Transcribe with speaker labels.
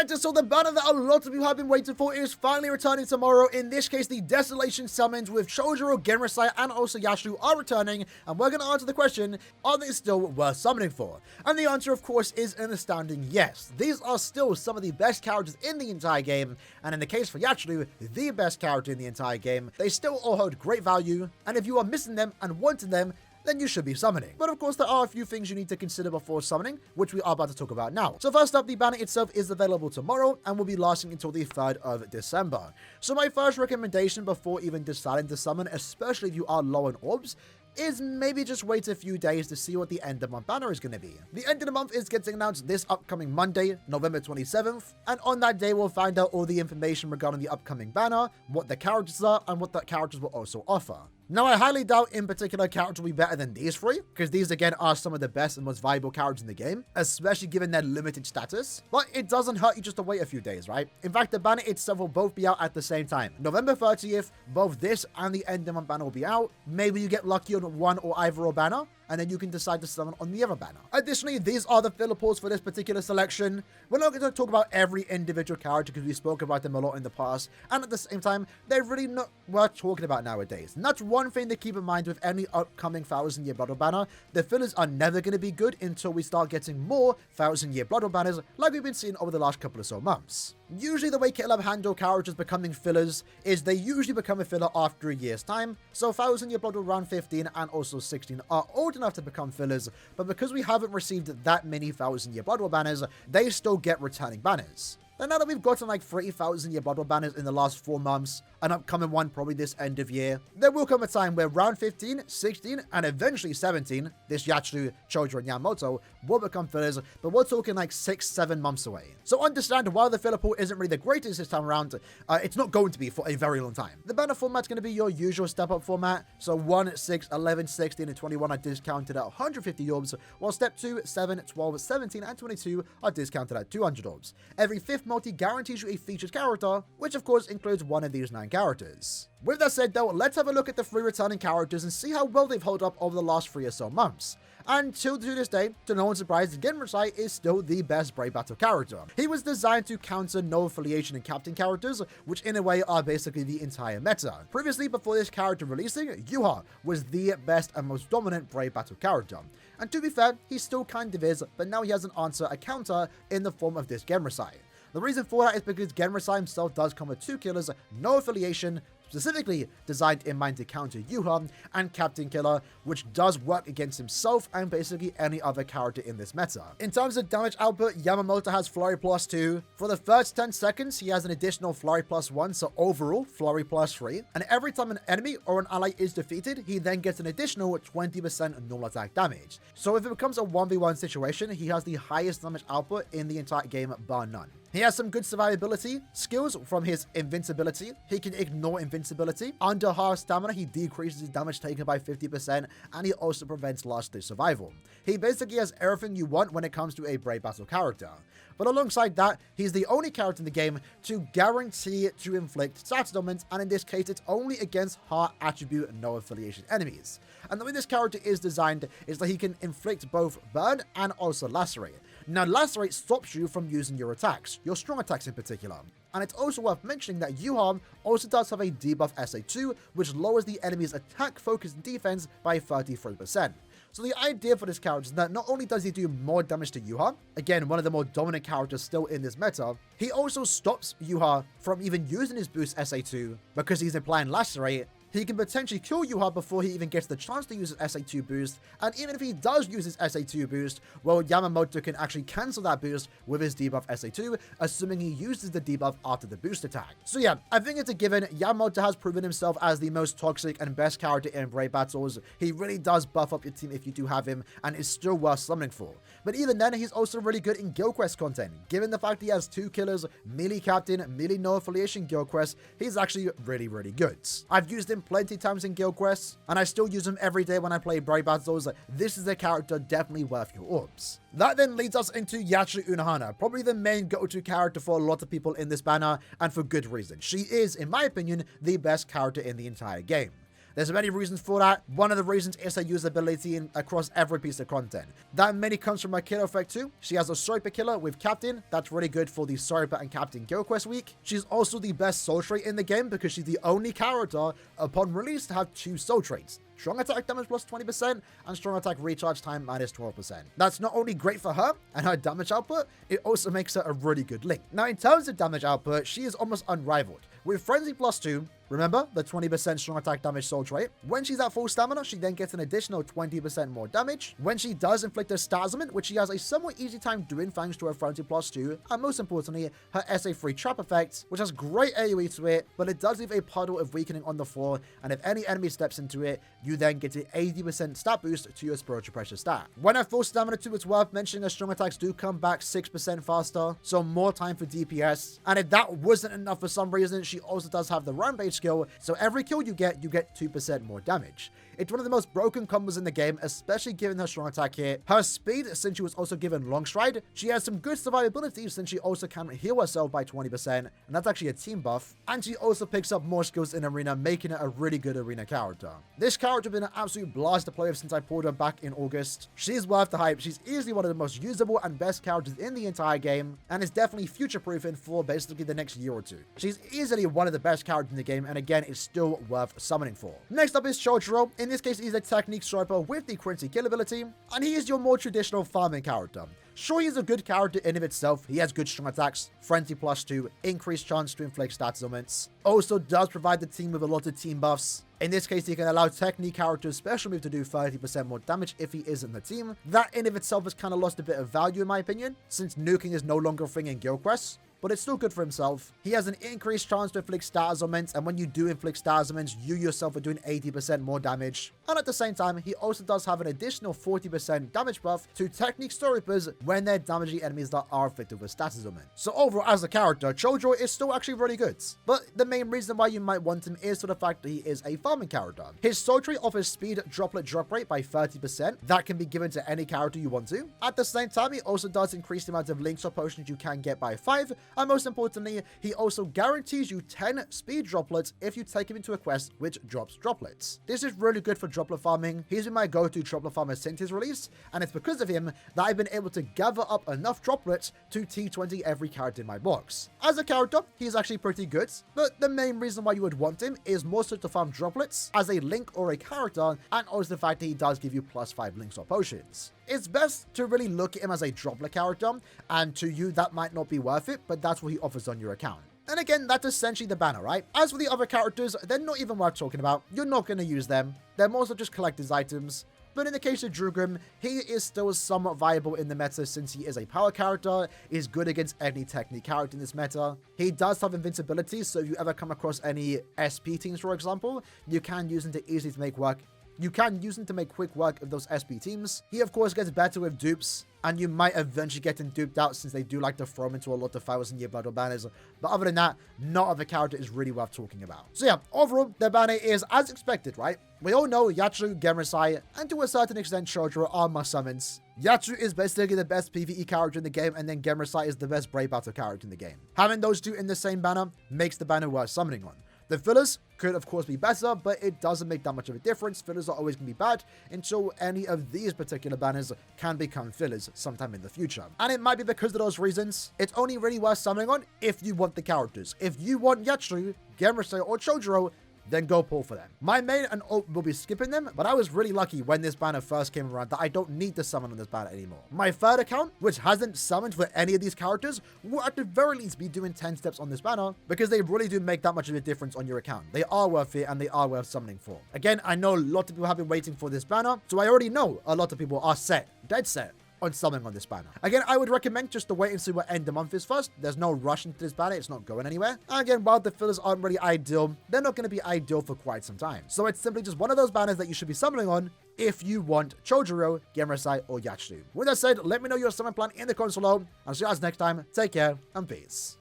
Speaker 1: Alright, so the banner that a lot of you have been waiting for is finally returning tomorrow. In this case, the Desolation summons with Chojiro, Genryusai, and also Yachiru are returning, and we're going to answer the question, are they still worth summoning for? And the answer, of course, is an astounding yes. These are still some of the best characters in the entire game, and in the case for Yachiru, the best character in the entire game. They still all hold great value, and if you are missing them and wanting them, then you should be summoning. But of course, there are a few things you need to consider before summoning, which we are about to talk about now. So first up, the banner itself is available tomorrow and will be lasting until the 3rd of December. So my first recommendation before even deciding to summon, especially if you are low on orbs, is maybe just wait a few days to see what the end of month banner is going to be. The end of the month is getting announced this upcoming Monday, November 27th, and on that day we'll find out all the information regarding the upcoming banner, what the characters are, and what the characters will also offer. Now, I highly doubt in particular characters will be better than these three, because these again are some of the best and most valuable characters in the game, especially given their limited status. But it doesn't hurt you just to wait a few days, right? In fact, the banner itself will both be out at the same time. November 30th, both this and the end of month banner will be out. Maybe you get lucky on one or either banner, and then you can decide to summon on the other banner. Additionally, these are the filler pools for this particular selection. We're not going to talk about every individual character because we spoke about them a lot in the past, and at the same time, they're really not worth talking about nowadays. And that's one thing to keep in mind with any upcoming 1000 Year Blood War banner. The fillers are never going to be good until we start getting more 1000 Year Blood War banners like we've been seeing over the last couple of so months. Usually the way KitLab handle characters becoming fillers is they usually become a filler after a year's time. So 1000 Year Blood War round 15 and also 16 are old enough to become fillers, but because we haven't received that many 1000 Year Blood War banners, they still get returning banners. And now that we've gotten like 30,000 Year Blood War banners in the last 4 months, an upcoming one probably this end of year, there will come a time where round 15, 16, and eventually 17, this Yachiru, Chojiro, and Yamamoto will become fillers, but we're talking like 6-7 months away. So understand, while the filler pool isn't really the greatest this time around, it's not going to be for a very long time. The banner format's going to be your usual step-up format, so 1, 6, 11, 16, and 21 are discounted at 150 orbs, while step 2, 7, 12, 17, and 22 are discounted at 200 orbs. Every 5th multi guarantees you a featured character, which of course includes one of these 9 characters. With that said though, let's have a look at the 3 returning characters and see how well they've held up over the last 3 or so months. And till to this day, to no one's surprise, Genryusai is still the best Brave Battle character. He was designed to counter no affiliation and captain characters, which in a way are basically the entire meta. Previously, before this character releasing, Yuha was the best and most dominant Brave Battle character. And to be fair, he still kind of is, but now he has an answer, a counter, in the form of this Genryusai. The reason for that is because Genryusai himself does come with 2 killers, no affiliation, specifically designed in mind to counter Yuha, and Captain Killer, which does work against himself and basically any other character in this meta. In terms of damage output, Yamamoto has Flurry plus 2. For the first 10 seconds, he has an additional Flurry plus 1, so overall, Flurry plus 3. And every time an enemy or an ally is defeated, he then gets an additional 20% normal attack damage. So if it becomes a 1v1 situation, he has the highest damage output in the entire game, bar none. He has some good survivability skills from his invincibility. He can ignore invincibility. Under half stamina, he decreases his damage taken by 50%, and he also prevents last-day survival. He basically has everything you want when it comes to a Brave Battle character. But alongside that, he's the only character in the game to guarantee to inflict stat dominance, and in this case, it's only against heart attribute no affiliation enemies. And the way this character is designed is that he can inflict both burn and also lacerate. Now, lacerate stops you from using your attacks, your strong attacks in particular. And it's also worth mentioning that Yuha also does have a debuff SA2, which lowers the enemy's attack, focus, and defense by 33%. So the idea for this character is that not only does he do more damage to Yuha, again, one of the more dominant characters still in this meta, he also stops Yuha from even using his boost SA2 because he's applying lacerate. He can potentially kill Yuha before he even gets the chance to use his SA2 boost, and even if he does use his SA2 boost, well, Yamamoto can actually cancel that boost with his debuff SA2, assuming he uses the debuff after the boost attack. So yeah, I think it's a given. Yamamoto has proven himself as the most toxic and best character in Brave Battles. He really does buff up your team if you do have him, and is still worth summoning for. But even then, he's also really good in Guild Quest content. Given the fact he has 2 killers, melee captain, melee no affiliation Guild Quest, he's actually really, really good. I've used him plenty times in Guild Quests, and I still use him every day when I play Brave Battles. This is a character definitely worth your orbs. That then leads us into Yachiru Unohana, probably the main go-to character for a lot of people in this banner, and for good reason. She is, in my opinion, the best character in the entire game. There's many reasons for that. One of the reasons is her usability across every piece of content. That mainly comes from her kill effect too. She has a Soipa killer with Captain. That's really good for the Soipa and Captain Guild Quest week. She's also the best soul trait in the game because she's the only character upon release to have 2 soul traits. Strong attack damage plus 20% and strong attack recharge time minus 12%. That's not only great for her and her damage output, it also makes her a really good link. Now, in terms of damage output, she is almost unrivaled. With Frenzy plus 2, remember the 20% strong attack damage soul trait? When she's at full stamina, she then gets an additional 20% more damage. When she does inflict a stat ailment, which she has a somewhat easy time doing thanks to her Frenzy plus 2, and most importantly, her SA3 trap effect, which has great AoE to it, but it does leave a puddle of weakening on the floor, and if any enemy steps into it, you then get an 80% stat boost to your spiritual pressure stat. When at full stamina too, it's worth mentioning her strong attacks do come back 6% faster, so more time for DPS, and if that wasn't enough for some reason, she also does have the Rampage skill, so every kill you get 2% more damage. It's one of the most broken combos in the game, especially given her strong attack here. Her speed, since she was also given long stride, she has some good survivability since she also can heal herself by 20%, and that's actually a team buff. And she also picks up more skills in arena, making her a really good arena character. This character has been an absolute blast to play with since I pulled her back in August. She's worth the hype. She's easily one of the most usable and best characters in the entire game, and is definitely future-proofing for basically the next year or two. She's easily one of the best characters in the game, and again, it's still worth summoning for. Next up is Chojiro. In this case, he's a technique striper with the Quincy kill ability, and he is your more traditional farming character. Sure, he's a good character in of itself. He has good strong attacks, Frenzy plus 2, increased chance to inflict stats ailments. Also does provide the team with a lot of team buffs. In this case, he can allow technique character's special move to do 30% more damage if he is in the team. That in of itself has kind of lost a bit of value in my opinion, since nuking is no longer a thing in guild quests. But it's still good for himself. He has an increased chance to inflict stat ailments, and when you do inflict stat ailments, you yourself are doing 80% more damage. And at the same time, he also does have an additional 40% damage buff to technique storipers when they're damaging enemies that are afflicted with stat ailment. So overall, as a character, Chojiro is still actually really good. But the main reason why you might want him is for the fact that he is a farming character. His soul trait offers speed droplet drop rate by 30%. That can be given to any character you want to. At the same time, he also does increase the amount of links or potions you can get by 5. And most importantly, he also guarantees you 10 speed droplets if you take him into a quest which drops droplets. This is really good for droplet farming. He's been my go-to droplet farmer since his release, and it's because of him that I've been able to gather up enough droplets to T20 every character in my box. As a character, he's actually pretty good, but the main reason why you would want him is more so to farm droplets as a link or a character, and also the fact that he does give you +5 links or potions. It's best to really look at him as a droplet character, and to you that might not be worth it, but that's what he offers on your account. And again, that's essentially the banner, right? As for the other characters, they're not even worth talking about. You're not going to use them. They're more so just collector's items. But in the case of Drugrim, he is still somewhat viable in the meta since he is a power character, is good against any technique character in this meta. He does have invincibility, so if you ever come across any SP teams, for example, you can use him to easily make work. You can use him to make quick work of those SP teams. He, of course, gets better with dupes, and you might eventually get him duped out since they do like to throw him into a lot of 1,000-year battle banners. But other than that, no other character is really worth talking about. So yeah, overall, the banner is as expected, right? We all know Yachiru, Genryusai, and to a certain extent Chojiro are must summons. Yachiru is basically the best PvE character in the game, and then Genryusai is the best Brave Battle character in the game. Having those two in the same banner makes the banner worth summoning on. The fillers could, of course, be better, but it doesn't make that much of a difference. Fillers are always going to be bad until any of these particular banners can become fillers sometime in the future. And it might be because of those reasons. It's only really worth summoning on if you want the characters. If you want Yachiru, Genryusai, or Chojiro, then go pull for them. My main and ult will be skipping them, but I was really lucky when this banner first came around that I don't need to summon on this banner anymore. My third account, which hasn't summoned for any of these characters, will at the very least be doing 10 steps on this banner because they really do make that much of a difference on your account. They are worth it and they are worth summoning for. Again, I know a lot of people have been waiting for this banner, so I already know a lot of people are dead set on summoning on this banner. Again, I would recommend just to wait and see what end the month is first. There's no rush into this banner. It's not going anywhere. And again, while the fillers aren't really ideal, they're not going to be ideal for quite some time. So it's simply just one of those banners that you should be summoning on if you want Chojiro, Genryusai, or Yachiru. With that said, let me know your summon plan in the comments below. I'll see you guys next time. Take care and peace.